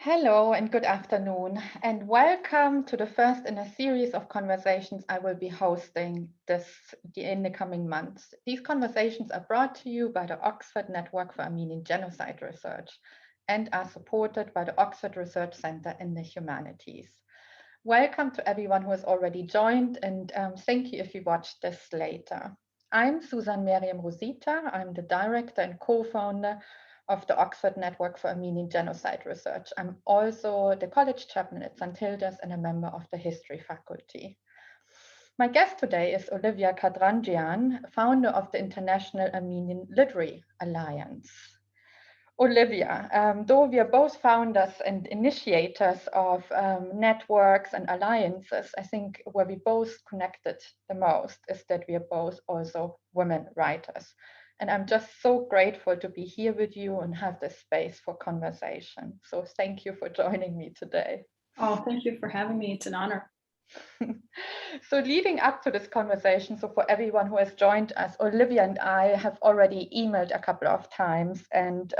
Hello and good afternoon, and welcome to the first in a series of conversations I will be hosting in the coming months. These conversations are brought to you by the Oxford Network for Armenian Genocide Research and are supported by the Oxford Research Centre in the Humanities. Welcome to everyone who has already joined, and thank you if you watch this later. I'm Suzan Meryem Rosita. I'm the director and co-founder of the Oxford Network for Armenian Genocide Research. I'm also the college chaplain at St. Hilda's and a member of the history faculty. My guest today is Olivia Katrandjian, founder of the International Armenian Literary Alliance. Olivia, though we are both founders and initiators of networks and alliances, I think where we both connected the most is that we are both also women writers. And I'm just so grateful to be here with you and have this space for conversation. So thank you for joining me today. Oh, thank you for having me. It's an honor. So leading up to this conversation, so for everyone who has joined us, Olivia and I have already emailed a couple of times, and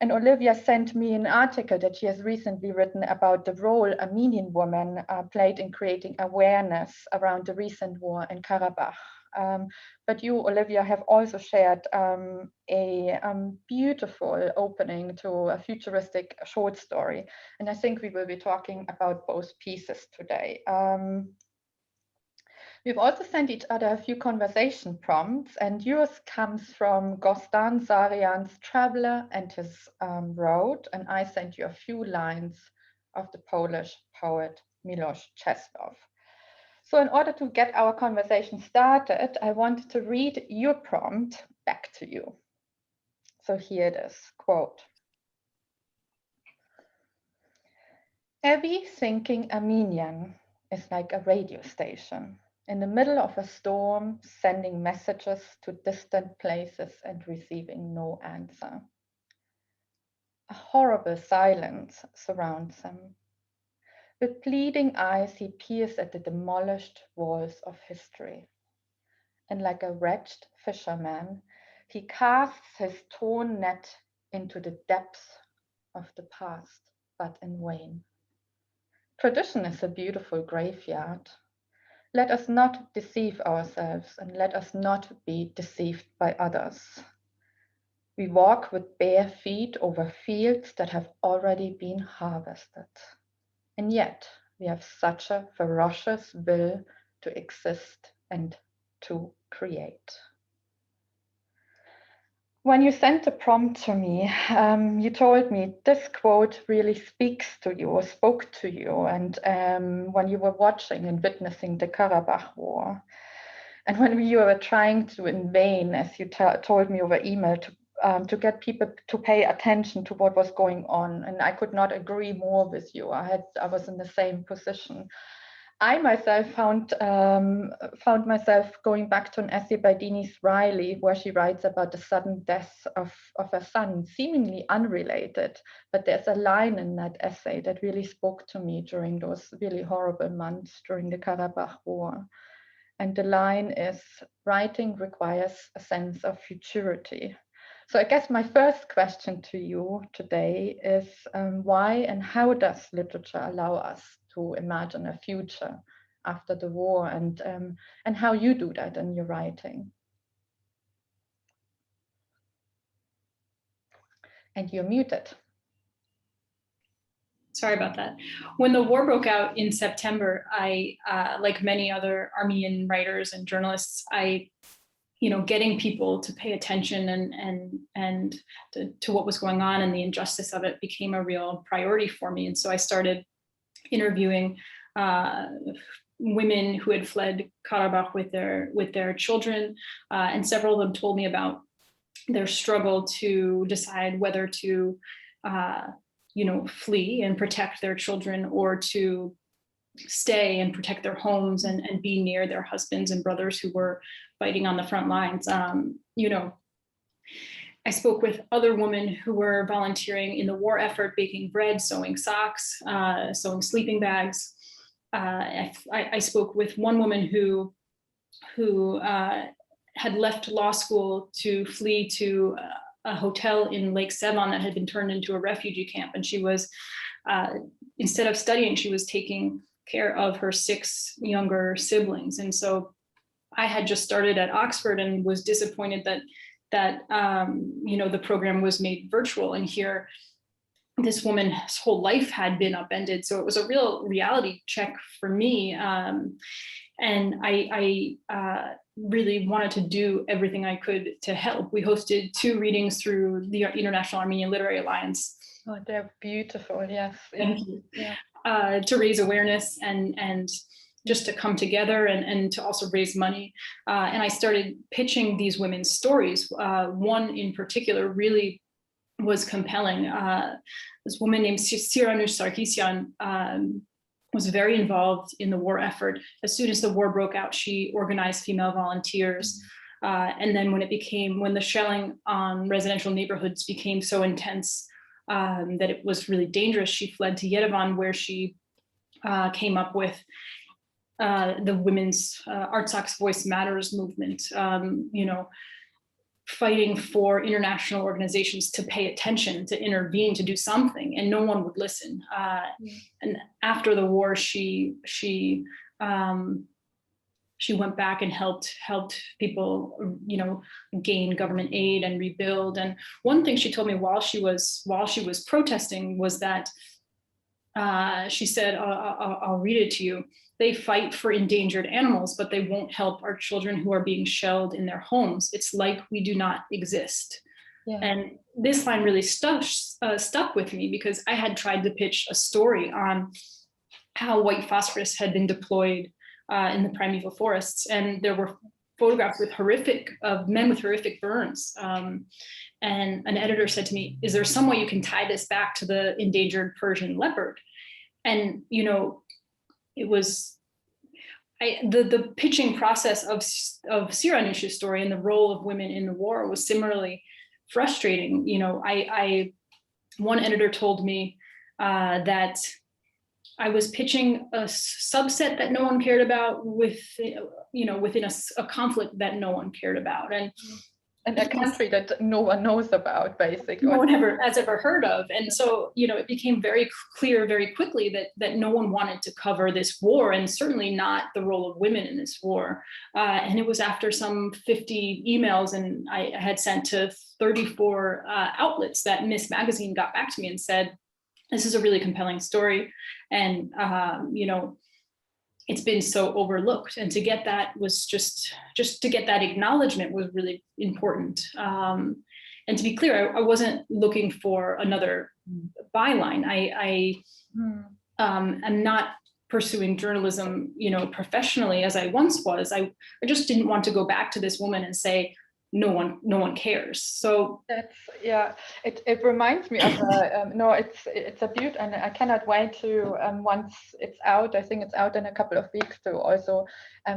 Olivia sent me an article that she has recently written about the role Armenian women played in creating awareness around the recent war in Karabakh. But you, Olivia, have also shared a beautiful opening to a futuristic short story. And I think we will be talking about both pieces today. We've also sent each other a few conversation prompts, and yours comes from Gostan Zarian's Traveler and His Road, and I sent you a few lines of the Polish poet Milosz Czestow. So in order to get our conversation started, I wanted to read your prompt back to you. So here it is, quote. Every thinking Armenian is like a radio station in the middle of a storm, sending messages to distant places and receiving no answer. A horrible silence surrounds him. With pleading eyes, he peers at the demolished walls of history. And like a wretched fisherman, he casts his torn net into the depths of the past, but in vain. Tradition is a beautiful graveyard. Let us not deceive ourselves, and let us not be deceived by others. We walk with bare feet over fields that have already been harvested. And yet we have such a ferocious will to exist and to create. When you sent the prompt to me, you told me this quote really speaks to you or spoke to you, and when you were watching and witnessing the Karabakh war. And when you were trying to, in vain, as you told me over email, to get people to pay attention to what was going on, and I could not agree more with you. I was in the same position. I myself found myself going back to an essay by Denise Riley, where she writes about the sudden death of her son, seemingly unrelated. But there's a line in that essay that really spoke to me during those really horrible months during the Karabakh War. And the line is, writing requires a sense of futurity. So I guess my first question to you today is why and how does literature allow us to imagine a future after the war, and how you do that in your writing? And you're muted. Sorry about that. When the war broke out in September, I, like many other Armenian writers and journalists, getting people to pay attention and to what was going on and the injustice of it became a real priority for me. And so I started interviewing women who had fled Karabakh with their children, and several of them told me about their struggle to decide whether to flee and protect their children or to stay and protect their homes and be near their husbands and brothers who were fighting on the front lines. I spoke with other women who were volunteering in the war effort, baking bread, sewing socks, sewing sleeping bags. I spoke with one woman who had left law school to flee to a hotel in Lake Sevan that had been turned into a refugee camp. And she was, instead of studying, she was taking care of her 6 younger siblings. And so I had just started at Oxford and was disappointed that the program was made virtual. And here, this woman's whole life had been upended. So it was a real reality check for me. And I really wanted to do everything I could to help. We hosted 2 readings through the International Armenian Literary Alliance. Oh, they're beautiful, yes. Thank you. Yeah. To raise awareness and just to come together and to also raise money. And I started pitching these women's stories. One in particular really was compelling. This woman named Suzan Meryem Rosita was very involved in the war effort. As soon as the war broke out, she organized female volunteers. And then when the shelling on residential neighborhoods became so intense that it was really dangerous, she fled to Yerevan, where she came up with the women's Artsak's Voice Matters movement, fighting for international organizations to pay attention, to intervene, to do something, and no one would listen. And after the war, she went back and helped people, gain government aid and rebuild. And one thing she told me while she was protesting was that she said, I'll read it to you. They fight for endangered animals, but they won't help our children who are being shelled in their homes. It's like we do not exist. Yeah. And this line really stuck with me, because I had tried to pitch a story on how white phosphorus had been deployed in the primeval forests. And there were photographs of men with horrific burns. And an editor said to me, is there some way you can tie this back to the endangered Persian leopard? And, it was the pitching process of Siranush's story and the role of women in the war was similarly frustrating. One editor told me that I was pitching a subset that no one cared about within a conflict that no one cared about. And a country that no one knows about, basically. No one has ever heard of. And so, it became very clear very quickly that no one wanted to cover this war, and certainly not the role of women in this war. And it was after some 50 emails, and I had sent to 34 outlets, that Miss Magazine got back to me and said, this is a really compelling story. And, it's been so overlooked, and to get that was just to get that acknowledgement was really important. And to be clear, I wasn't looking for another byline. I'm not pursuing journalism, professionally as I once was. I just didn't want to go back to this woman and say, no one cares. So that's, yeah, it reminds me of it's a beaut, and I cannot wait to once it's out, I think it's out in a couple of weeks, to also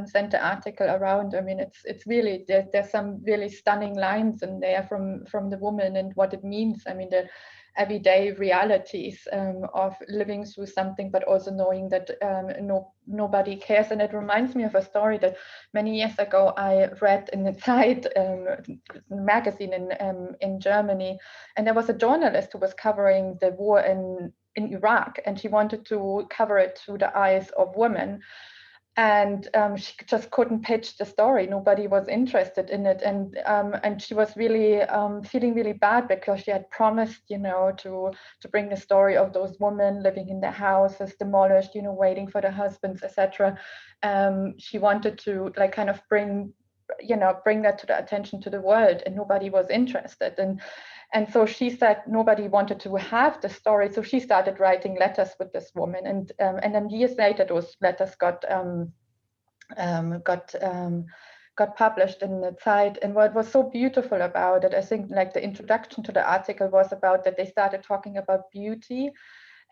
send the article around. I mean, it's really, there's some really stunning lines in there from the woman and what it means. I mean, the everyday realities of living through something, but also knowing that nobody cares. And it reminds me of a story that many years ago I read in the Zeit magazine in Germany, and there was a journalist who was covering the war in Iraq, and she wanted to cover it through the eyes of women. And she just couldn't pitch the story. Nobody was interested in it, and she was really feeling really bad, because she had promised, to bring the story of those women living in their houses demolished, waiting for their husbands, etc. She wanted to kind of bring that to the attention to the world, and nobody was interested. And so she said nobody wanted to have the story, so she started writing letters with this woman, and then years later those letters got published in the Zeit. And what was so beautiful about it, I think, like the introduction to the article was about that they started talking about beauty,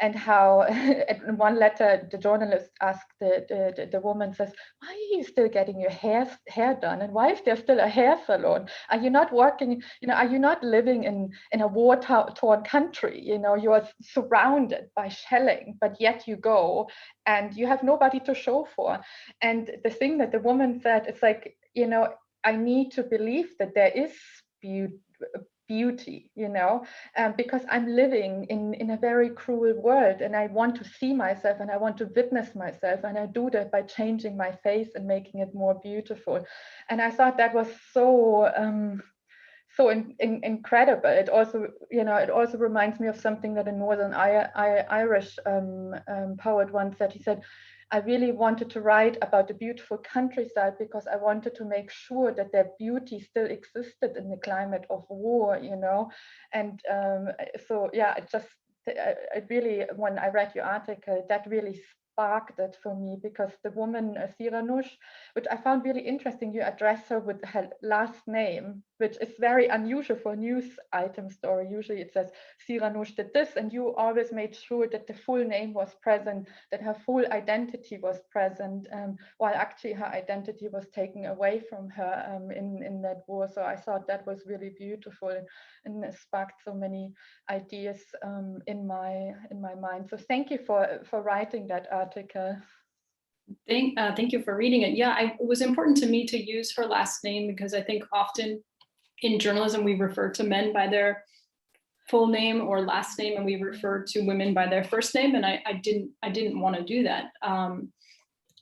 and how in one letter the journalist asked the woman, says, why are you still getting your hair done, and why is there still a hair salon? Are you not working, are you not living in a war-torn country? You are surrounded by shelling, but yet you go and you have nobody to show for. And the thing that the woman said, it's like, I need to believe that there is beauty, you know, because I'm living in a very cruel world, and I want to see myself and I want to witness myself, and I do that by changing my face and making it more beautiful. And I thought that was so incredible. It also, you know, it also reminds me of something that a Northern Irish poet once said. He said, I really wanted to write about the beautiful countryside because I wanted to make sure that their beauty still existed in the climate of war, you know. And so, yeah, it really, when I read your article, that really sparked it for me, because the woman, Siranush, which I found really interesting, you address her with her last name, which is very unusual for a news item story. Usually it says Siranush did this, and you always made sure that the full name was present, that her full identity was present, while actually her identity was taken away from her in that war. So I thought that was really beautiful, and it sparked so many ideas in my mind. So thank you for writing that article. Thank you for reading it. Yeah, it was important to me to use her last name because I think often in journalism we refer to men by their full name or last name, and we refer to women by their first name. And I didn't want to do that.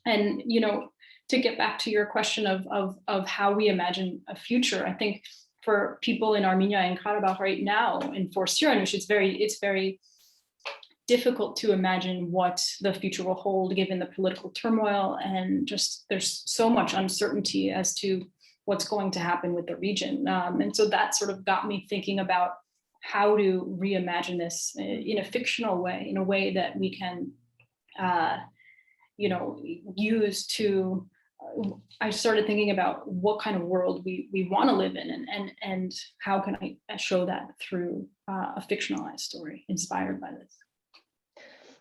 And you know, to get back to your question of how we imagine a future, I think for people in Armenia and Karabakh right now, and for Siranush, it's very difficult to imagine what the future will hold given the political turmoil, and just there's so much uncertainty as to what's going to happen with the region. And so that sort of got me thinking about how to reimagine this in a fictional way, in a way that we can, you know, use to, I started thinking about what kind of world we want to live in, and how can I show that through a fictionalized story inspired by this.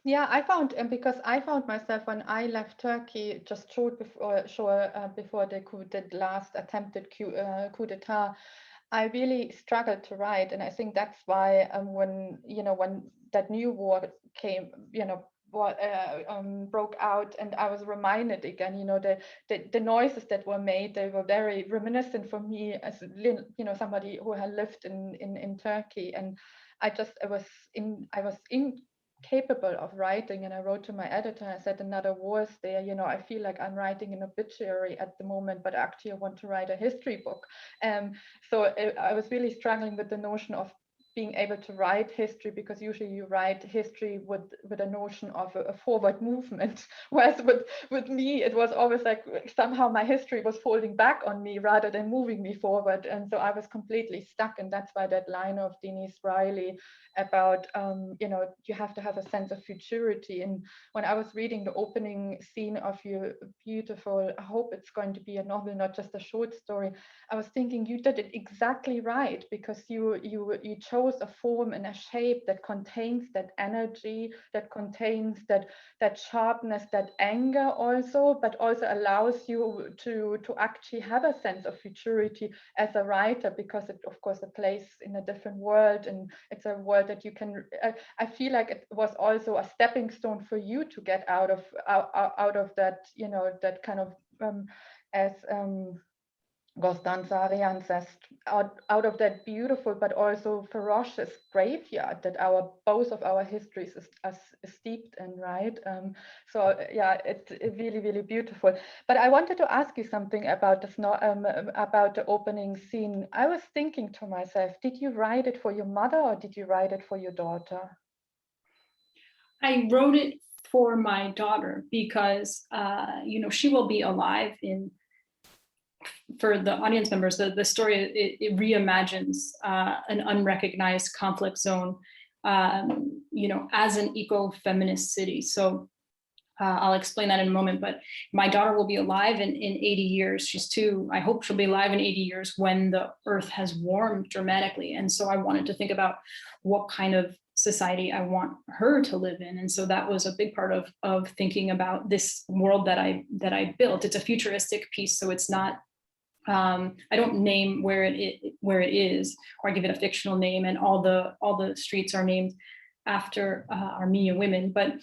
Yeah, I found, because I found myself when I left Turkey just short before the last attempted coup d'etat, I really struggled to write, and I think that's why when that new war came, broke out, and I was reminded again, the noises that were made, they were very reminiscent for me as somebody who had lived in Turkey, and I was incapable of writing, and I wrote to my editor and I said, another war is there, I feel like I'm writing an obituary at the moment, but actually I want to write a history book. So I was really struggling with the notion of being able to write history, because usually you write history with a notion of a forward movement, whereas with me it was always like somehow my history was folding back on me rather than moving me forward, and so I was completely stuck. And that's why that line of Denise Riley about you have to have a sense of futurity. And when I was reading the opening scene of your beautiful, I hope it's going to be a novel, not just a short story, I was thinking you did it exactly right, because you chose a form and a shape that contains that energy, that contains that sharpness, that anger also, but also allows you to actually have a sense of futurity as a writer, because it, of course, a place in a different world, and it's a world that you can, I feel like it was also a stepping stone for you to get out of that, that kind of, as Constanza Arian says, out of that beautiful but also ferocious graveyard that both of our histories is steeped in, right? So yeah, it's really, really beautiful. But I wanted to ask you something about this, about the opening scene. I was thinking to myself, did you write it for your mother or did you write it for your daughter? I wrote it for my daughter because she will be alive for the audience members. The story, it reimagines an unrecognized conflict zone, as an eco-feminist city. So I'll explain that in a moment, but my daughter will be alive in 80 years. She's 2. I hope she'll be alive in 80 years when the earth has warmed dramatically. And so I wanted to think about what kind of society I want her to live in. And so that was a big part of thinking about this world that I built. It's a futuristic piece, so it's not, I don't name where it is, or I give it a fictional name, and all the streets are named after Armenian women. But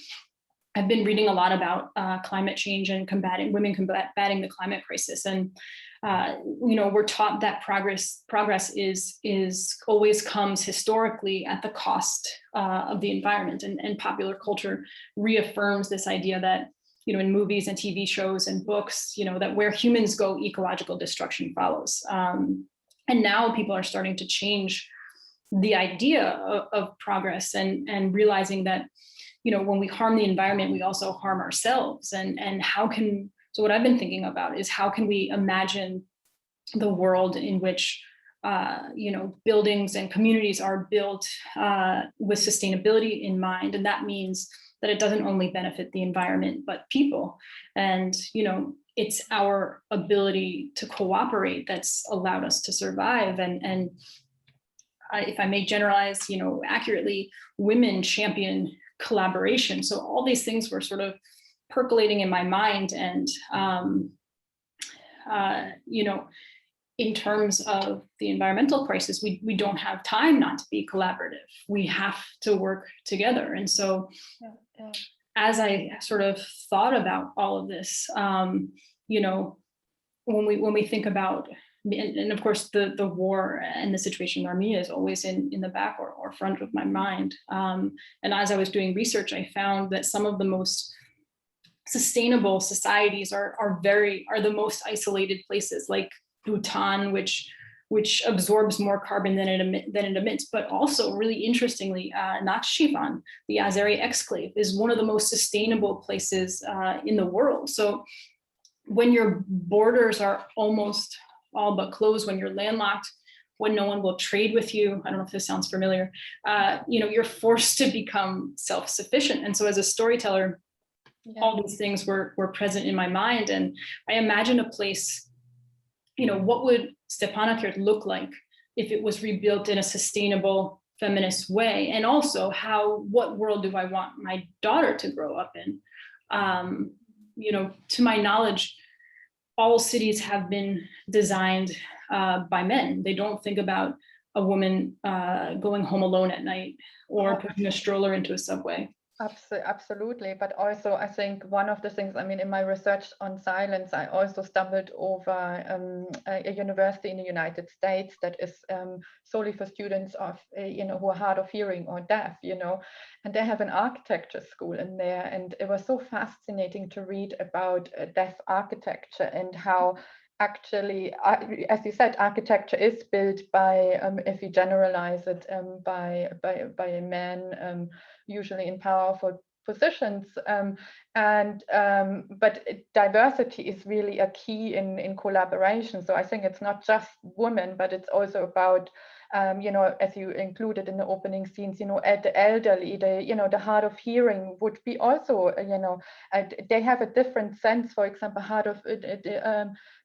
I've been reading a lot about climate change and women combating the climate crisis. And we're taught that progress is always comes historically at the cost of the environment, and popular culture reaffirms this idea that, in movies and TV shows and books, that where humans go, ecological destruction follows. And now people are starting to change the idea of progress, and realizing that, when we harm the environment, we also harm ourselves. And so what I've been thinking about is, how can we imagine the world in which, buildings and communities are built with sustainability in mind. And that means that it doesn't only benefit the environment, but people. And, it's our ability to cooperate that's allowed us to survive. And if I may generalize, accurately, women champion collaboration. So all these things were sort of percolating in my mind. And, in terms of the environmental crisis, we don't have time not to be collaborative. We have to work together. And so as I sort of thought about all of this, when we think about, and of course the war and the situation in Armenia is always in the back or front of my mind. And as I was doing research, I found that some of the most sustainable societies are the most isolated places, like Bhutan, which absorbs more carbon than it emits. But also, really interestingly, Nakhchivan, the Azeri exclave, is one of the most sustainable places in the world. So when your borders are almost all but closed, when you're landlocked, when no one will trade with you, I don't know if this sounds familiar, you're forced to become self-sufficient. And so as a storyteller, all these things were present in my mind. And I imagine a place, what would Stepanakert look like if it was rebuilt in a sustainable feminist way? And also, what world do I want my daughter to grow up in? To my knowledge, all cities have been designed by men. They don't think about a woman going home alone at night or putting a stroller into a subway. Absolutely. But also, I think one of the things, in my research on silence, I also stumbled over a university in the United States that is solely for students of, who are hard of hearing or deaf, and they have an architecture school in there. And it was so fascinating to read about deaf architecture and how actually, as you said, architecture is built by, if we generalize it, by men, usually in powerful positions, but diversity is really a key in collaboration. So I think it's not just women, but it's also about as you included in the opening scenes, at the elderly, the hard of hearing would be also, they have a different sense. For example,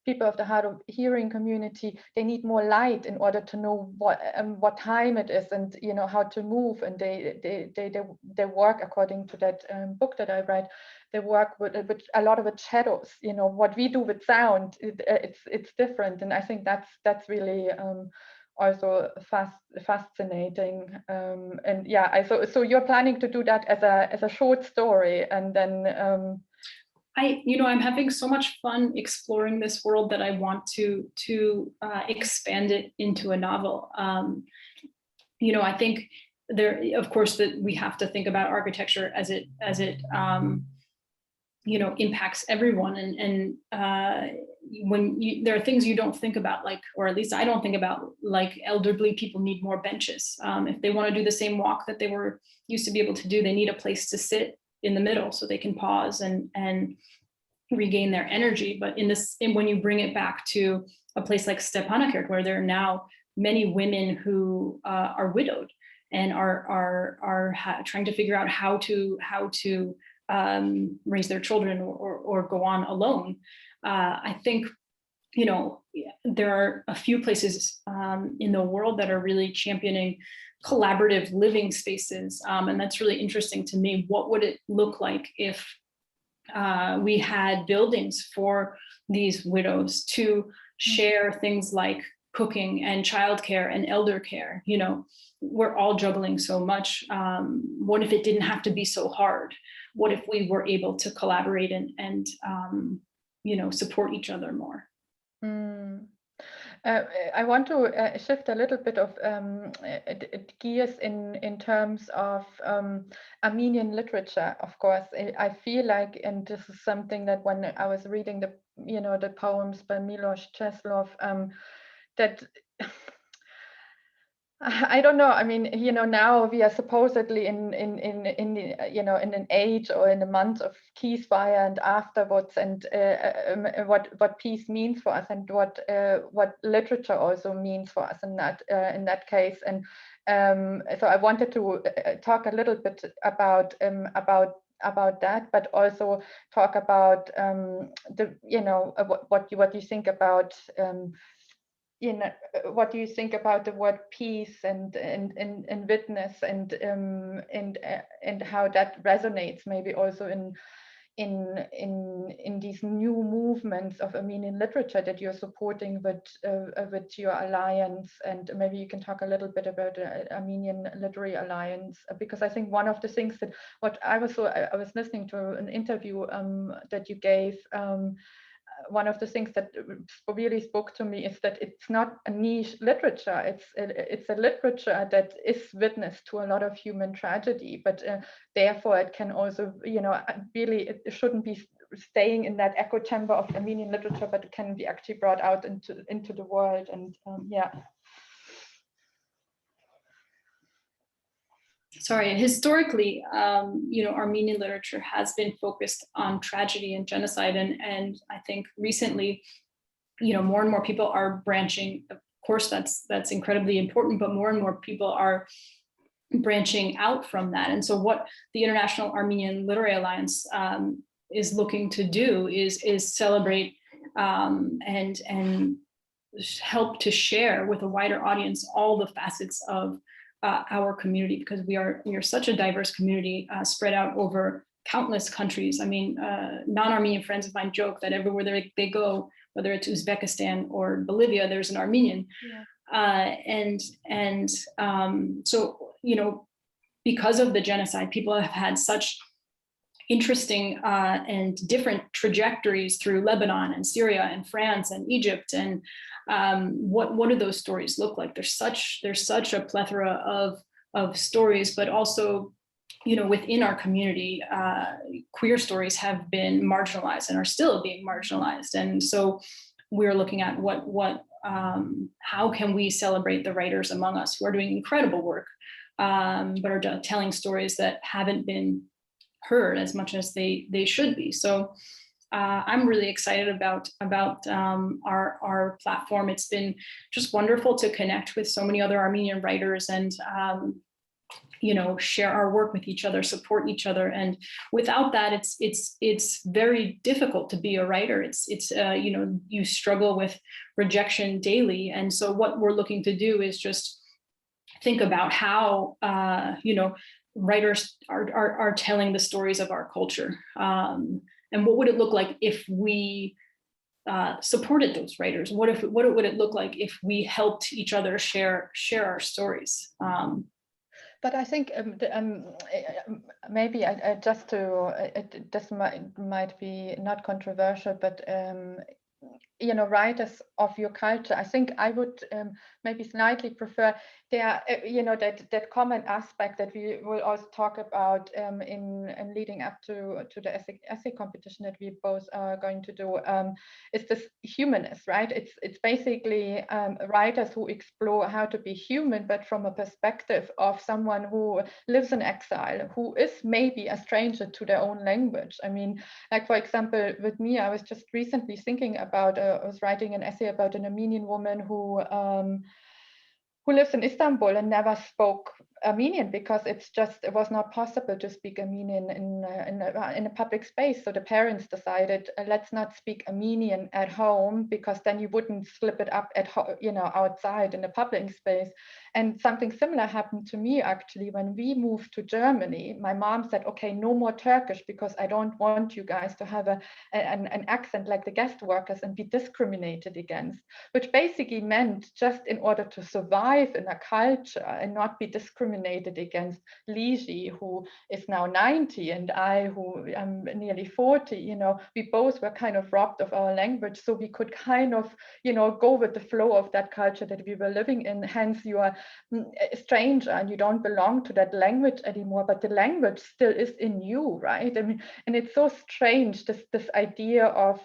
people of the hard of hearing community, they need more light in order to know what time it is, and how to move. And they work according to that book that I read. They work with a lot of it shadows. What we do with sound, it's different, and I think that's really also fascinating. And yeah, so you're planning to do that as a short story, and then I'm having so much fun exploring this world that I want to expand it into a novel. I think there, of course, that we have to think about architecture as it impacts everyone, and when there are things you don't think about, like, or at least I don't think about, like elderly people need more benches. If they want to do the same walk that they were used to be able to do, they need a place to sit in the middle so they can pause and regain their energy. But when you bring it back to a place like Stepanakert, where there are now many women who are widowed and are trying to figure out how to raise their children or go on alone, I think there are a few places in the world that are really championing collaborative living spaces, and that's really interesting to me. What would it look like if we had buildings for these widows to share things like cooking and childcare and elder care. You know, we're all juggling so much. What if it didn't have to be so hard? What if we were able to collaborate and you know, support each other more? I want to shift a little bit of gears in terms of Armenian literature. Of course, I feel like, and this is something that when I was reading the poems by Miloš Česlov, that I don't know. I mean, you know, now we are supposedly in an age or in a month of ceasefire and afterwards, and what peace means for us, and what literature also means for us in that case. And so I wanted to talk a little bit about that, but also talk about what you think about. What do you think about the word peace and witness and how that resonates maybe also in these new movements of Armenian literature that you're supporting with your alliance? And maybe you can talk a little bit about the Armenian Literary Alliance, because I think one of the things that I was listening to an interview that you gave. One of the things that really spoke to me is that it's not a niche literature. It's a literature that is witness to a lot of human tragedy, but therefore it can also, you know, really it shouldn't be staying in that echo chamber of Armenian literature, but it can be actually brought out into the world. And yeah. Sorry, historically, you know, Armenian literature has been focused on tragedy and genocide, and I think recently, you know, more and more people are branching. Of course, that's incredibly important, but more and more people are branching out from that. And so, what the International Armenian Literary Alliance is looking to do is celebrate and help to share with a wider audience all the facets of our community, because we are such a diverse community spread out over countless countries. I mean, non-Armenian friends of mine joke that everywhere they go, whether it's Uzbekistan or Bolivia, there's an Armenian. Yeah. So, you know, because of the genocide, people have had such interesting and different trajectories through Lebanon and Syria and France and Egypt. And what do those stories look like? There's such a plethora of stories, but also, you know, within our community, queer stories have been marginalized and are still being marginalized. And so we're looking at how can we celebrate the writers among us who are doing incredible work, but are telling stories that haven't been heard as much as they should be. So I'm really excited about our platform. It's been just wonderful to connect with so many other Armenian writers and you know, share our work with each other, support each other. And without that, it's very difficult to be a writer. It's you know, you struggle with rejection daily. And so what we're looking to do is just think about how you know, writers are telling the stories of our culture, and what would it look like if we supported those writers? What would it look like if we helped each other share our stories? But I think maybe this might be not controversial, but you know, writers of your culture, I think I would maybe slightly prefer there, you know, that common aspect that we will also talk about in leading up to the essay competition that we both are going to do, is this humanist, right? It's basically writers who explore how to be human, but from a perspective of someone who lives in exile, who is maybe a stranger to their own language. I mean, like, for example, with me, I was just recently thinking about, I was writing an essay about an Armenian woman who lives in Istanbul and never spoke Armenian because it was not possible to speak Armenian in a public space. So the parents decided, let's not speak Armenian at home, because then you wouldn't slip it up outside in the public space. And something similar happened to me actually when we moved to Germany. My mom said, okay, no more Turkish, because I don't want you guys to have an accent like the guest workers and be discriminated against, which basically meant just in order to survive in a culture and not be discriminated against Liji, who is now 90, and I, who am nearly 40, we both were kind of robbed of our language. So we could kind of, go with the flow of that culture that we were living in. Hence, you are a stranger and you don't belong to that language anymore, but the language still is in you, right? I mean, and it's so strange, this idea of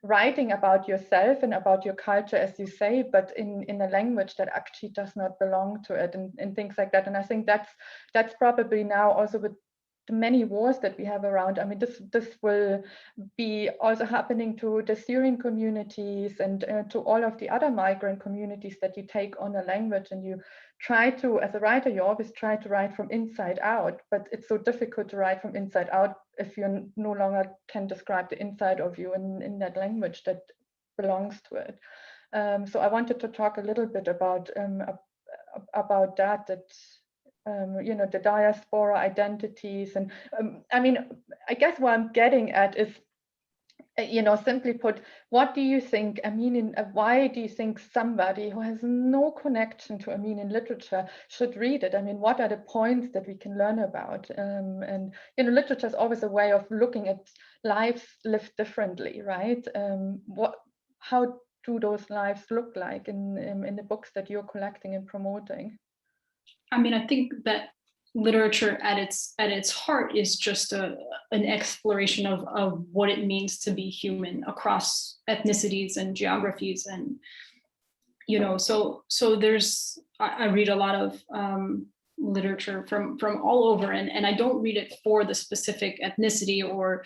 writing about yourself and about your culture, as you say, but in a language that actually does not belong to it, and things like that. And I think that's probably now also with the many wars that we have around. I mean, this will be also happening to the Syrian communities and to all of the other migrant communities, that you take on a language and you try to, as a writer, you always try to write from inside out, but it's so difficult to write from inside out if you no longer can describe the inside of you in that language that belongs to it. So I wanted to talk a little bit about that the diaspora identities. And I mean, I guess what I'm getting at is, simply put, what do you think why do you think somebody who has no connection to Armenian literature should read it? I mean, what are the points that we can learn about? And literature is always a way of looking at lives lived differently, right? How do those lives look like in the books that you're collecting and promoting? I mean, I think that literature at its heart is just an exploration of what it means to be human across ethnicities and geographies. And so there's, I read a lot of literature from all over, and I don't read it for the specific ethnicity or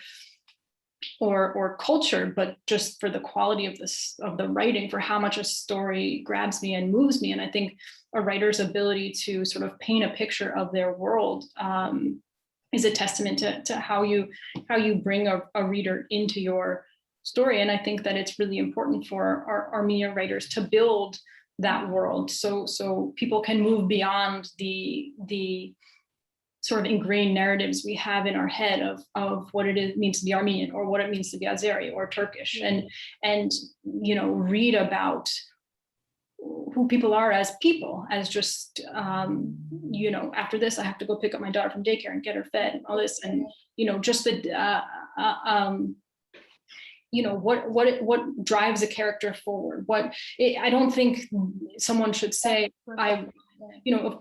culture, but just for the quality of the writing, for how much a story grabs me and moves me. And I think a writer's ability to sort of paint a picture of their world is a testament to how you bring a reader into your story. And I think that it's really important for our Armenian writers to build that world, so people can move beyond the sort of ingrained narratives we have in our head of what it means to be Armenian, or what it means to be Azeri or Turkish, and read about who people are as people, as just after this I have to go pick up my daughter from daycare and get her fed and all this, and just the what drives a character forward. I don't think someone should say,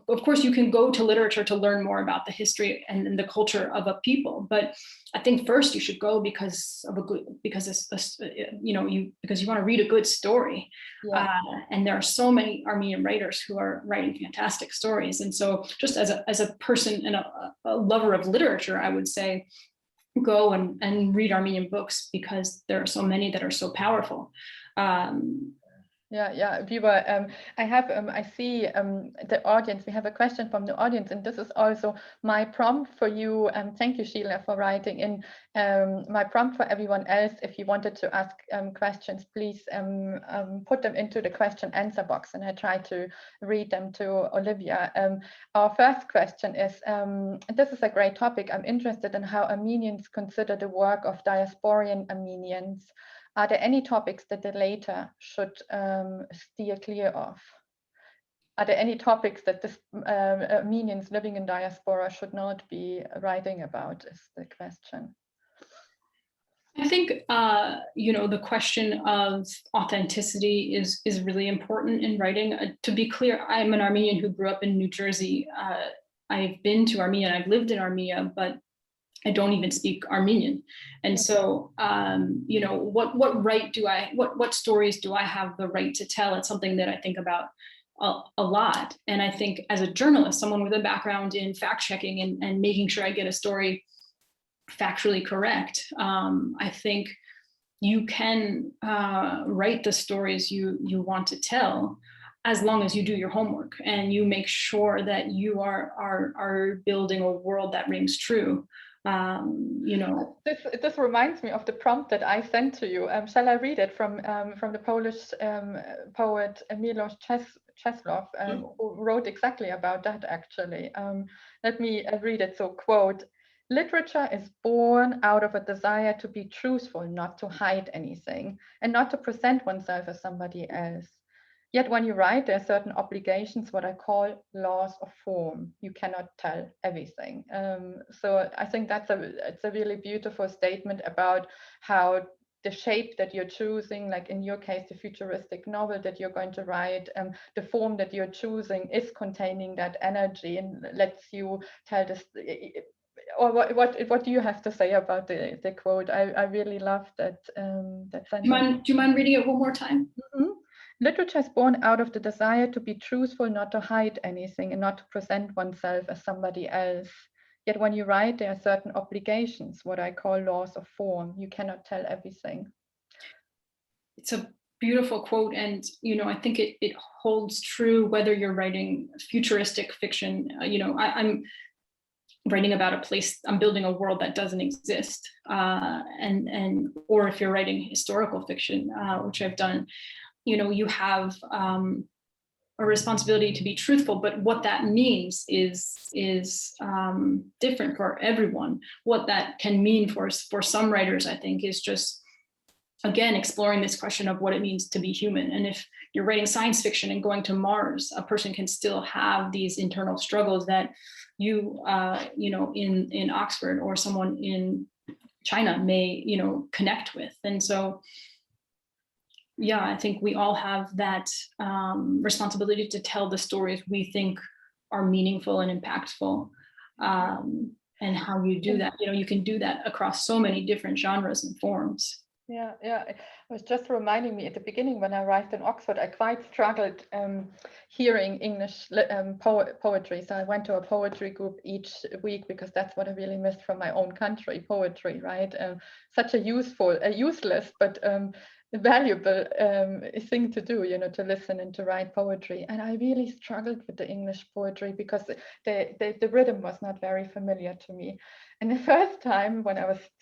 of course you can go to literature to learn more about the history and the culture of a people, but I think first you should go because you want to read a good story. Yeah. And there are so many Armenian writers who are writing fantastic stories, and so just as a person and a lover of literature, I would say go and read Armenian books, because there are so many that are so powerful. Yeah. We were. I see the audience. We have a question from the audience, and this is also my prompt for you. Thank you, Sheila, for writing in. My prompt for everyone else: if you wanted to ask questions, please put them into the question answer box, and I try to read them to Olivia. Our first question is: this is a great topic. I'm interested in how Armenians consider the work of diasporian Armenians. Are there any topics that the latter should steer clear of? Are there any topics that the Armenians living in diaspora should not be writing about, is the question. I think, the question of authenticity is really important in writing. To be clear, I'm an Armenian who grew up in New Jersey. I've been to Armenia, I've lived in Armenia, but I don't even speak Armenian. And so, what right do what stories do I have the right to tell? It's something that I think about a lot. And I think as a journalist, someone with a background in fact checking and making sure I get a story factually correct, I think you can write the stories you want to tell. as long as you do your homework and you make sure that you are building a world that rings true. This reminds me of the prompt that I sent to you. Shall I read it from the Polish poet Miloš Česlov, who wrote exactly about that, actually. Let me read it. So, quote, "Literature is born out of a desire to be truthful, not to hide anything, and not to present oneself as somebody else. Yet when you write, there are certain obligations, what I call laws of form. You cannot tell everything." So I think it's a really beautiful statement about how the shape that you're choosing, like in your case, the futuristic novel that you're going to write, the form that you're choosing is containing that energy and lets you tell this. Or what do you have to say about the quote? I really love that sentence. Do you mind reading it one more time? Mm-hmm. "Literature is born out of the desire to be truthful, not to hide anything, and not to present oneself as somebody else. Yet when you write, there are certain obligations, what I call laws of form. You cannot tell everything." It's a beautiful quote, and I think it holds true whether you're writing futuristic fiction. I'm writing about a place, I'm building a world that doesn't exist, or if you're writing historical fiction, which I've done. You have a responsibility to be truthful, but what that means is different for everyone. What that can mean for some writers, I think, is just, again, exploring this question of what it means to be human. And if you're writing science fiction and going to Mars, a person can still have these internal struggles that you in Oxford or someone in China may connect with. And so yeah, I think we all have that responsibility to tell the stories we think are meaningful and impactful. And how you do that, you can do that across so many different genres and forms. Yeah, it was just reminding me at the beginning when I arrived in Oxford, I quite struggled hearing English poetry. So I went to a poetry group each week because that's what I really missed from my own country, poetry, right? Such a useless, but valuable thing to do, to listen and to write poetry. And I really struggled with the English poetry because the rhythm was not very familiar to me. And the first time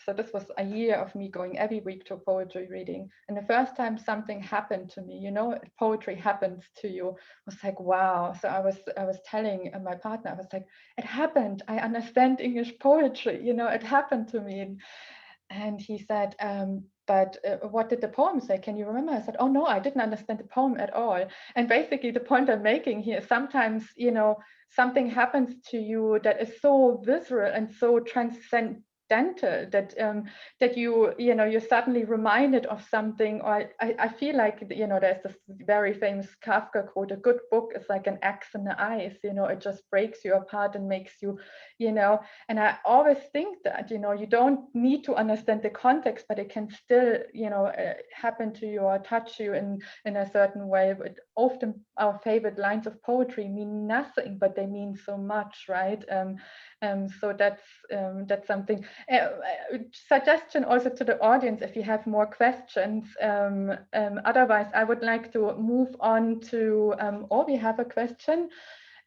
so this was a year of me going every week to a poetry reading. And the first time something happened to me, poetry happens to you, was like, wow. So I was telling my partner, I was like, it happened. I understand English poetry, it happened to me. And he said, but what did the poem say? Can you remember? I said, oh no, I didn't understand the poem at all. And basically the point I'm making here is sometimes, something happens to you that is so visceral and so transcendental that you're suddenly reminded of something. Or I feel like, there's this very famous Kafka quote, a good book is like an axe in the eyes, it just breaks you apart and makes you, and I always think that, you don't need to understand the context, but it can still, happen to you or touch you in a certain way. But often our favorite lines of poetry mean nothing, but they mean so much, right? So that's something. Suggestion also to the audience if you have more questions. Otherwise, I would like to move on to. We have a question.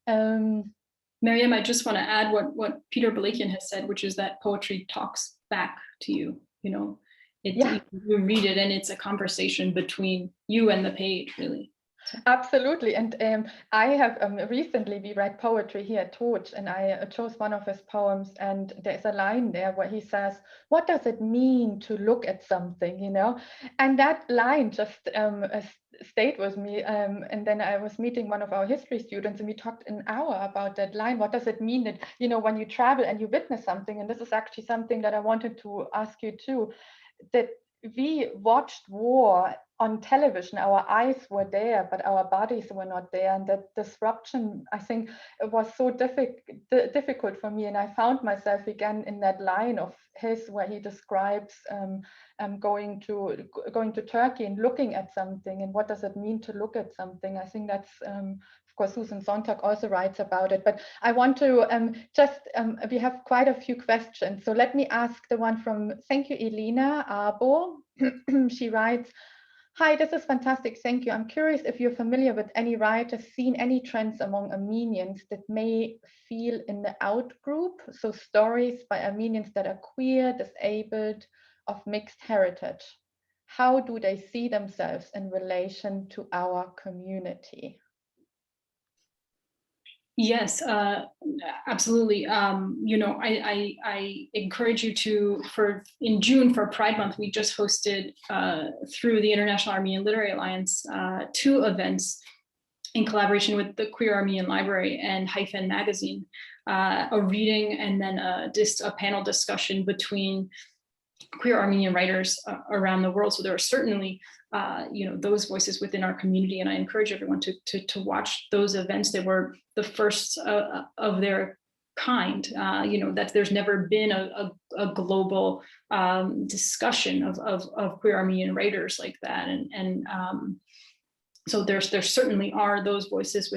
Meryem, I just want to add what Peter Balakian has said, which is that poetry talks back to you. You read it and it's a conversation between you and the page, really. Absolutely. And I have recently, we read poetry here at Torch, and I chose one of his poems, and there's a line there where he says, what does it mean to look at something, And that line just stayed with me. And then I was meeting one of our history students, and we talked an hour about that line. What does it mean that, when you travel and you witness something? And this is actually something that I wanted to ask you too, that we watched war on television. Our eyes were there, but our bodies were not there. And that disruption, I think, was so difficult for me. And I found myself again in that line of his where he describes going to Turkey and looking at something. And what does it mean to look at something? I think that's, of course, Susan Sontag also writes about it. But I want to we have quite a few questions. So let me ask the one from, thank you, Elena Arbo. She writes, Hi, this is fantastic. Thank you. I'm curious if you're familiar with any writers, seen any trends among Armenians that may feel in the out group. So stories by Armenians that are queer, disabled, of mixed heritage. How do they see themselves in relation to our community? Yes, absolutely. I encourage you to, in June for Pride Month, we just hosted through the International Armenian Literary Alliance 2 events in collaboration with the Queer Armenian Library and Hyphen Magazine, a reading and then a panel discussion between queer Armenian writers around the world. So there are certainly those voices within our community, and I encourage everyone to watch those events. They were the first of their kind. That there's never been a global discussion of queer Armenian writers like that, and so there certainly are those voices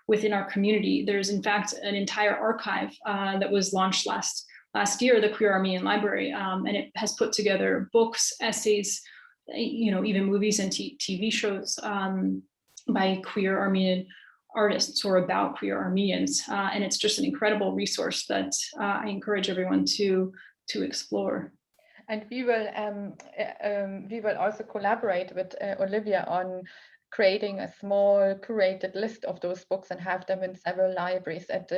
within our community. There's in fact an entire archive that was launched last year, the Queer Armenian Library, and it has put together books, essays, even movies and TV shows by queer Armenian artists or about queer Armenians. And it's just an incredible resource that I encourage everyone to explore. And we will also collaborate with Olivia on creating a small curated list of those books and have them in several libraries at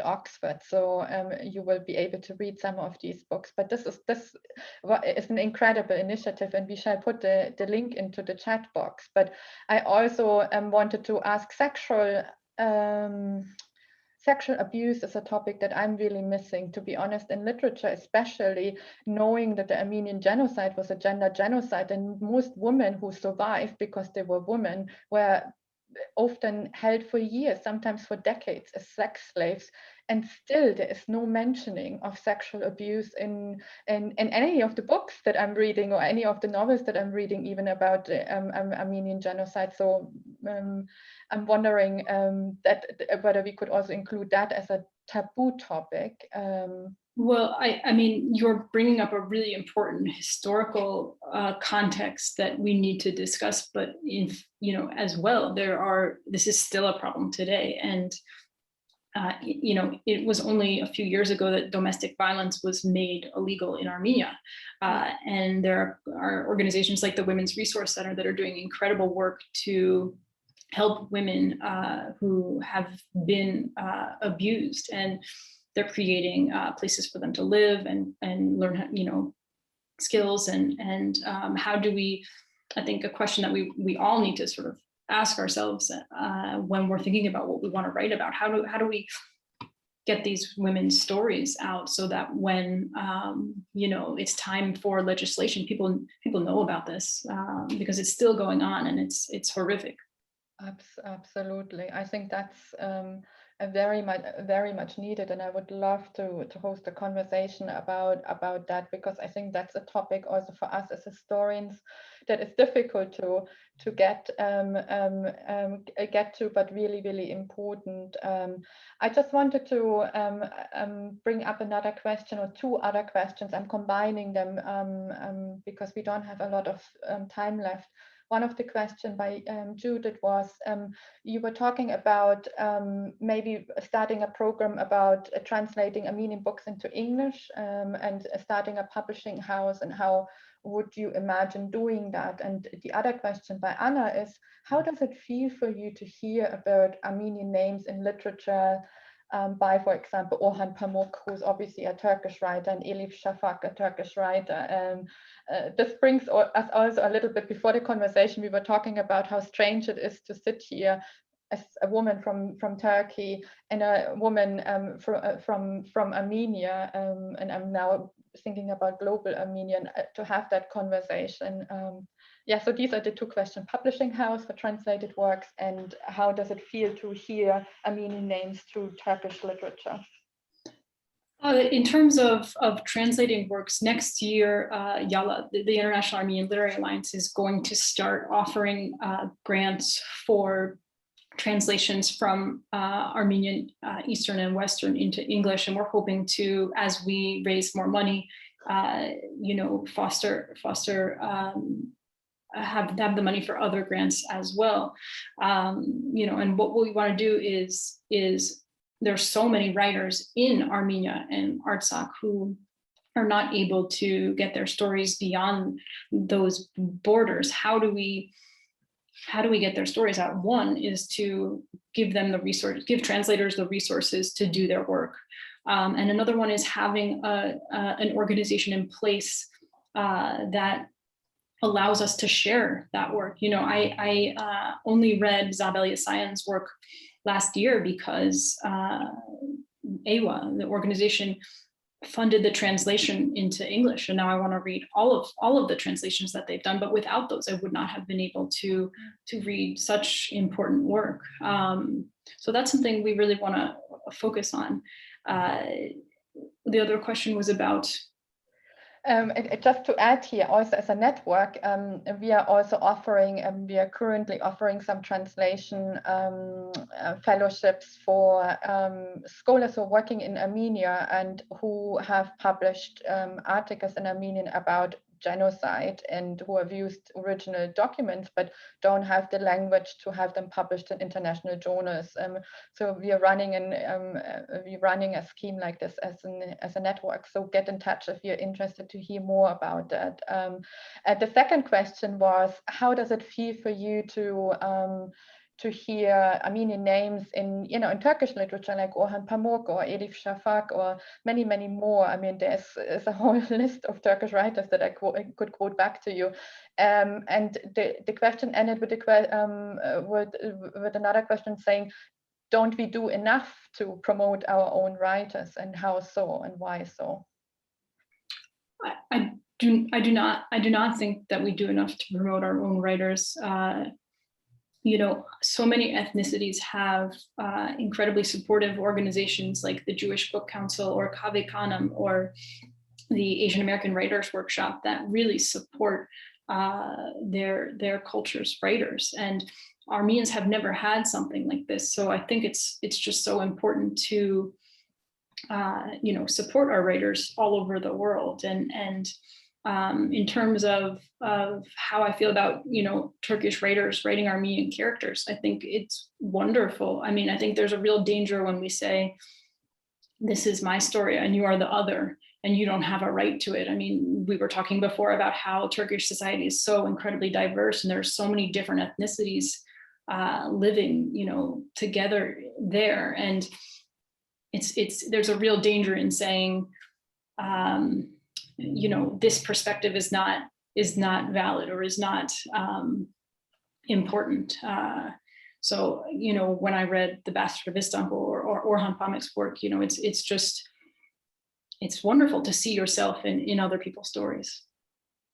Oxford. So you will be able to read some of these books. But this is an incredible initiative, and we shall put the link into the chat box. But I also wanted to ask, sexual abuse is a topic that I'm really missing, to be honest, in literature, especially knowing that the Armenian genocide was a gender genocide, and most women who survived because they were women were often held for years, sometimes for decades, as sex slaves. And still there is no mentioning of sexual abuse in any of the books that I'm reading or any of the novels that I'm reading, even about the Armenian genocide. So I'm wondering whether we could also include that as a taboo topic. Well, I mean, you're bringing up a really important historical context that we need to discuss, but as well, this is still a problem today. And, it was only a few years ago that domestic violence was made illegal in Armenia. And there are organizations like the Women's Resource Center that are doing incredible work to help women who have been abused, and they're creating places for them to live and learn, skills and how do we, I think a question that we all need to sort of ask ourselves when we're thinking about what we want to write about, how do we get these women's stories out so that when it's time for legislation, people know about this, because it's still going on and it's horrific. Absolutely. I think that's very much needed, and I would love to host a conversation about that, because I think that's a topic also for us as historians that is difficult to get to, but really, really important. I just wanted to bring up another question, or 2 other questions. I'm combining them because we don't have a lot of time left. One of the questions by Judith was, you were talking about maybe starting a program about translating Armenian books into English and starting a publishing house, and how would you imagine doing that? And the other question by Anna is, how does it feel for you to hear about Armenian names in literature by, for example, Orhan Pamuk, who's obviously a Turkish writer, and Elif Shafak, a Turkish writer. This brings us also a little bit, before the conversation, we were talking about how strange it is to sit here as a woman from Turkey and a woman from Armenia, and I'm now thinking about global Armenian, to have that conversation. So these are the 2 questions: publishing house for translated works, and how does it feel to hear Armenian names through Turkish literature? In terms of translating works, next year, IALA, the International Armenian Literary Alliance, is going to start offering grants for translations from Armenian, Eastern and Western into English. And we're hoping to, as we raise more money, foster have the money for other grants as well. And what we want to do is there's so many writers in Armenia and Artsakh who are not able to get their stories beyond those borders. How do we get their stories out? One is to give them the resources, give translators the resources to do their work. And another one is having an organization in place that allows us to share that work. I only read Zabel Yasayan's work last year because AWA, the organization, funded the translation into English, and now I want to read all of the translations that they've done. But without those, I would not have been able to read such important work. So that's something we really want to focus on. The other question was about. Just to add here, also as a network, we are also offering, we are currently offering some translation fellowships for scholars who are working in Armenia and who have published articles in Armenian about genocide and who have used original documents but don't have the language to have them published in international journals. So we are running a scheme like this as a network. So get in touch if you're interested to hear more about that. The second question was, how does it feel for you to hear Armenian names in Turkish literature like Orhan Pamuk or Elif Shafak or many, many more? I mean, there's a whole list of Turkish writers that I could quote back to you. And the question ended with another question saying, don't we do enough to promote our own writers, and how so and why so? I do not think that we do enough to promote our own writers. So many ethnicities have incredibly supportive organizations like the Jewish Book Council or Kaveh Khanam or the Asian American Writers Workshop that really support their culture's writers. And Armenians have never had something like this. So I think it's just so important to support our writers all over the world. And in terms of how I feel about Turkish writers writing Armenian characters, I think it's wonderful. I mean, I think there's a real danger when we say, this is my story and you are the other and you don't have a right to it. I mean, we were talking before about how Turkish society is so incredibly diverse and there's so many different ethnicities living together there. And there's a real danger in saying this perspective is not valid or is not important. So when I read The Bastard of Istanbul or Orhan Pamuk's work, it's wonderful to see yourself in other people's stories.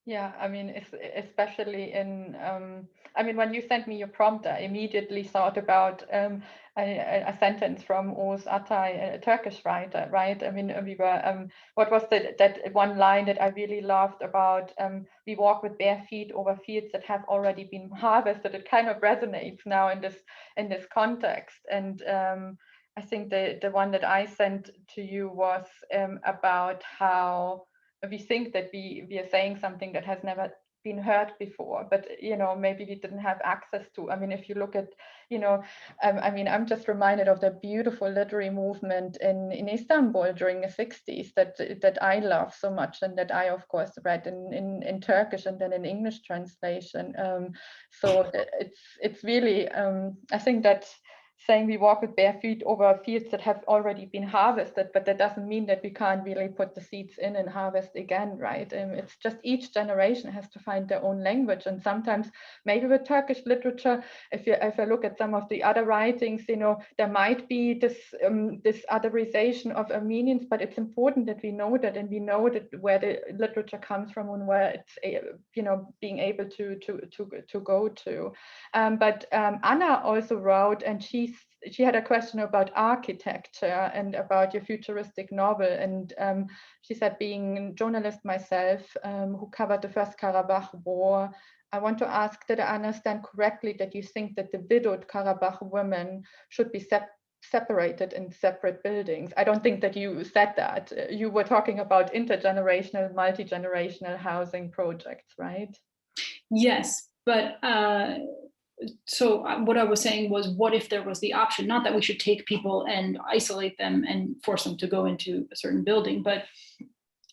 Yeah, I mean, especially when you sent me your prompt, I immediately thought about a sentence from Oğuz Atay, a Turkish writer, right? I mean, we were, what was that one line that I really loved about, we walk with bare feet over fields that have already been harvested. It kind of resonates now in this context. And I think the one that I sent to you was about how we think that we are saying something that has never been heard before, but maybe we didn't have access to. I mean, if you look at I'm just reminded of the beautiful literary movement in Istanbul during the 60s that I love so much, and that I of course read in Turkish and then in English translation. So it's really I think that saying we walk with bare feet over fields that have already been harvested, but that doesn't mean that we can't really put the seeds in and harvest again, right? It's just each generation has to find their own language. And sometimes maybe with Turkish literature, if I look at some of the other writings, there might be this otherization of Armenians, but it's important that we know that, and we know that where the literature comes from and where it's being able to go to. But Anna also wrote, and she had a question about architecture and about your futuristic novel. And she said, being a journalist myself who covered the First Karabakh War, I want to ask, did I understand correctly that you think that the widowed Karabakh women should be separated in separate buildings? I don't think that you said that. You were talking about intergenerational, multi-generational housing projects, right? Yes, but so what I was saying was, what if there was the option, not that we should take people and isolate them and force them to go into a certain building, but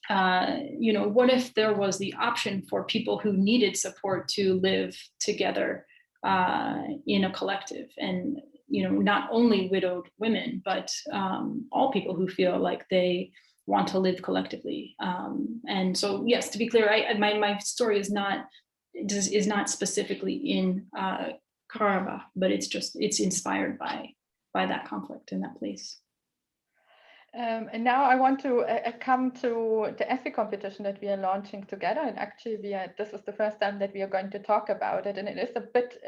what if there was the option for people who needed support to live together in a collective, and not only widowed women, but all people who feel like they want to live collectively. And so, yes, to be clear, my story is not specifically in Karabakh, but it's inspired by that conflict in that place. And now I want to come to the essay competition that we are launching together. And actually, this is the first time that we are going to talk about it. And it is a bit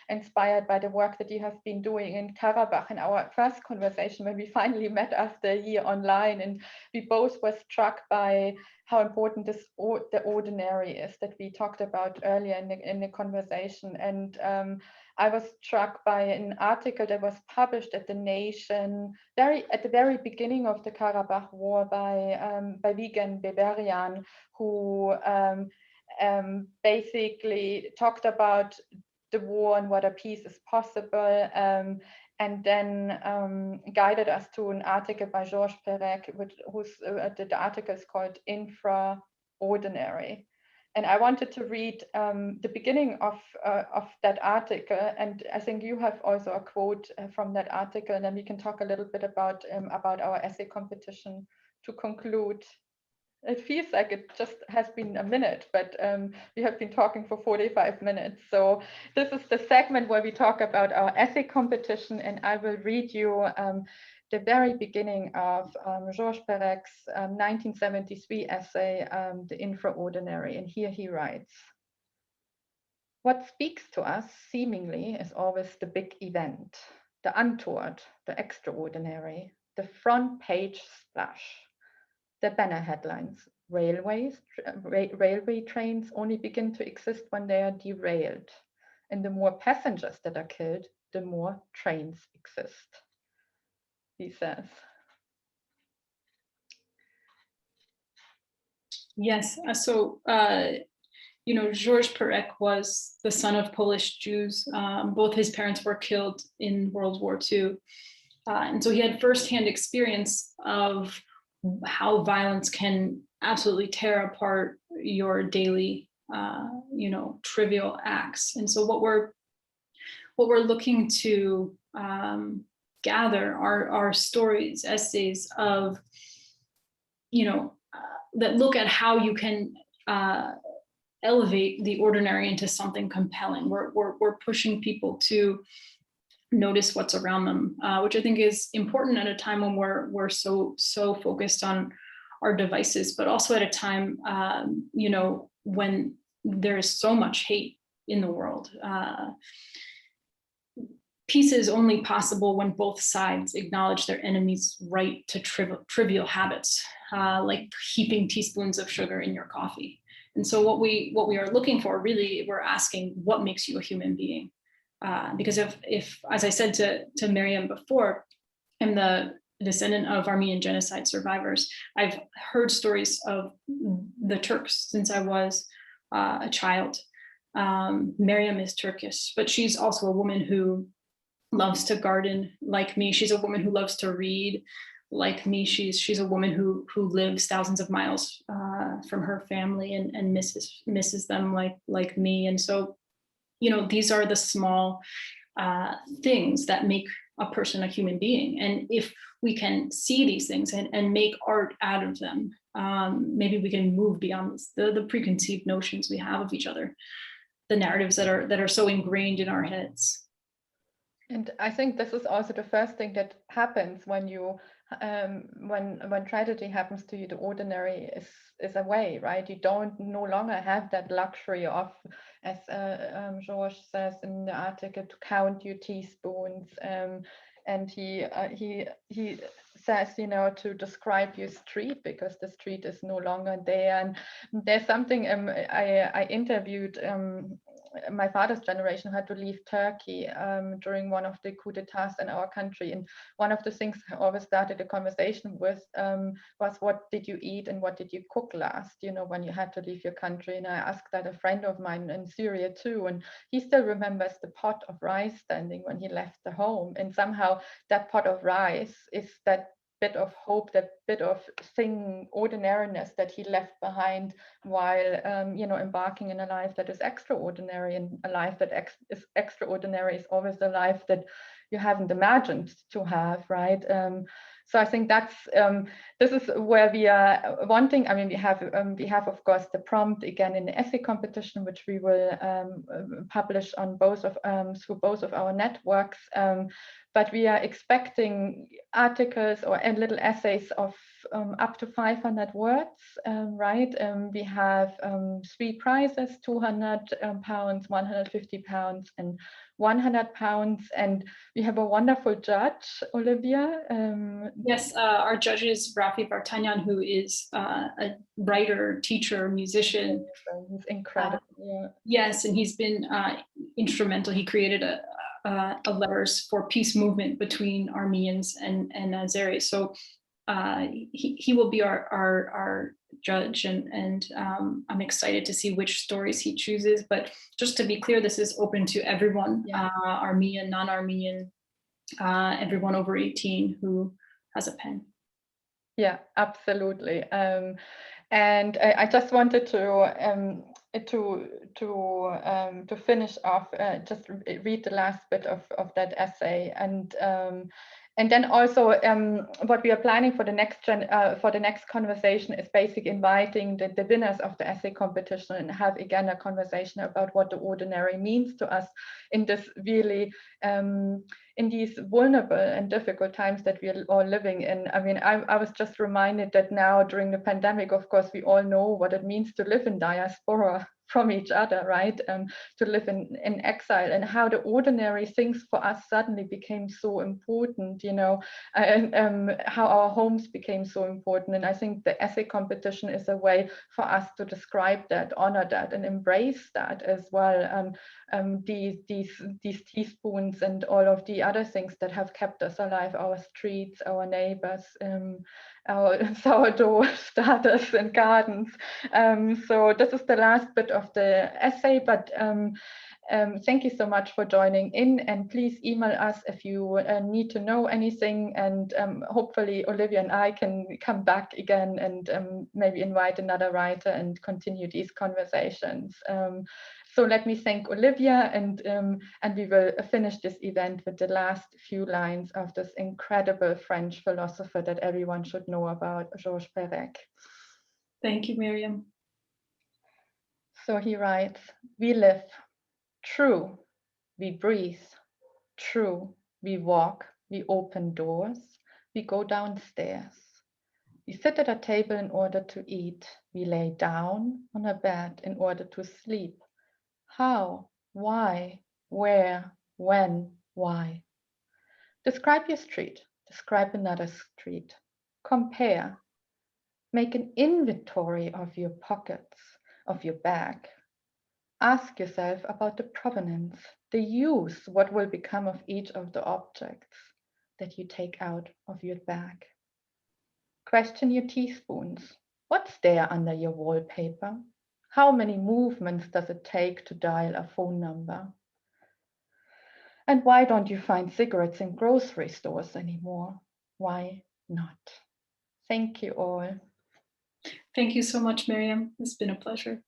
inspired by the work that you have been doing in Karabakh. In our first conversation, when we finally met after a year online, and we both were struck by how important the ordinary is that we talked about earlier in the conversation. And I was struck by an article that was published at The Nation at the very beginning of the Karabakh War by Vigen Beberian, who basically talked about the war and what a peace is possible, and then guided us to an article by Georges Perec, the article is called Infraordinary. And I wanted to read the beginning of that article, and I think you have also a quote from that article, and then we can talk a little bit about our essay competition to conclude. It feels like it just has been a minute, but we have been talking for 45 minutes. So this is the segment where we talk about our essay competition, and I will read you the very beginning of Georges Perec's 1973 essay, The Infraordinary. And here he writes: "What speaks to us seemingly is always the big event, the untoward, the extraordinary, the front page splash. The banner headlines: railway trains only begin to exist when they are derailed. And the more passengers that are killed, the more trains exist," he says. Yes, so Georges Perec was the son of Polish Jews. Both his parents were killed in World War II. And so he had firsthand experience of how violence can absolutely tear apart your daily, trivial acts. And so what we're looking to gather are stories, essays of, that look at how you can elevate the ordinary into something compelling. We're pushing people to notice what's around them, which I think is important at a time when we're so focused on our devices, but also at a time, when there is so much hate in the world. Peace is only possible when both sides acknowledge their enemy's right to trivial habits, like heaping teaspoons of sugar in your coffee. And so what we are looking for, really, we're asking, what makes you a human being? Because if, as I said to Meryem before, I'm the descendant of Armenian genocide survivors. I've heard stories of the Turks since I was a child. Meryem is Turkish, but she's also a woman who loves to garden like me. She's a woman who loves to read like me. She's a woman who lives thousands of miles from her family and misses them like me. And so, these are the small things that make a person a human being. And if we can see these things and make art out of them, maybe we can move beyond the preconceived notions we have of each other, the narratives that are so ingrained in our heads. And I think this is also the first thing that happens when you when tragedy happens to you. The ordinary is away, right? You no longer have that luxury of, as Georges says in the article, to count your teaspoons. And he says, to describe your street, because the street is no longer there. And there's something I interviewed my father's generation had to leave Turkey during one of the coups d'etats in our country. And one of the things I always started a conversation with was, what did you eat and what did you cook last, you know, when you had to leave your country? And I asked that a friend of mine in Syria too, and he still remembers the pot of rice standing when he left the home. And somehow that pot of rice is that bit of hope, that bit of ordinariness that he left behind while you know, embarking in a life that is extraordinary. And a life that is extraordinary is always a life that you haven't imagined to have, right? So I think that's this is where we are wanting. I mean, we have of course the prompt again in the essay competition, which we will publish on both of through both of our networks. But we are expecting articles or little essays of up to 500 words, right? We have 3 prizes: £200, £150, and £100. And we have a wonderful judge, Olivia. Yes, our judge is Rafi Vartanyan, who is a writer, teacher, musician. He's incredible. Yeah. Yes, and he's been instrumental. He created a letters for peace movement between Armenians and Azeris. So he will be our judge, and I'm excited to see which stories he chooses. But just to be clear, this is open to everyone, yeah. Armenian, non-Armenian, everyone over 18 who has a pen. Yeah, absolutely. And I just wanted to finish off, just read the last bit of that essay, and then also what we are planning for the next conversation is basically inviting the winners of the essay competition and have again a conversation about what the ordinary means to us in this really in these vulnerable and difficult times that we are all living in. I mean, I was just reminded that now during the pandemic, of course, we all know what it means to live in diaspora from each other, right? To live in exile, and how the ordinary things for us suddenly became so important, you know, and how our homes became so important. And I think the essay competition is a way for us to describe that, honor that, and embrace that as well. These teaspoons and all of the other things that have kept us alive, our streets, our neighbors, our sourdough starters and gardens. So this is the last bit of the essay, but thank you so much for joining in, and please email us if you need to know anything, and hopefully Olivia and I can come back again and maybe invite another writer and continue these conversations. So let me thank Olivia, and we will finish this event with the last few lines of this incredible French philosopher that everyone should know about, Georges Perec. Thank you, Meryem. So he writes, "We live, true, we breathe, true, we walk, we open doors, we go downstairs. We sit at a table in order to eat, we lay down on a bed in order to sleep. How, why, where, when, why? Describe your street, describe another street, compare, make an inventory of your pockets, of your bag. Ask yourself about the provenance, the use, what will become of each of the objects that you take out of your bag. Question your teaspoons. What's there under your wallpaper? How many movements does it take to dial a phone number? And why don't you find cigarettes in grocery stores anymore? Why not? Thank you all. Thank you so much, Meryem. It's been a pleasure.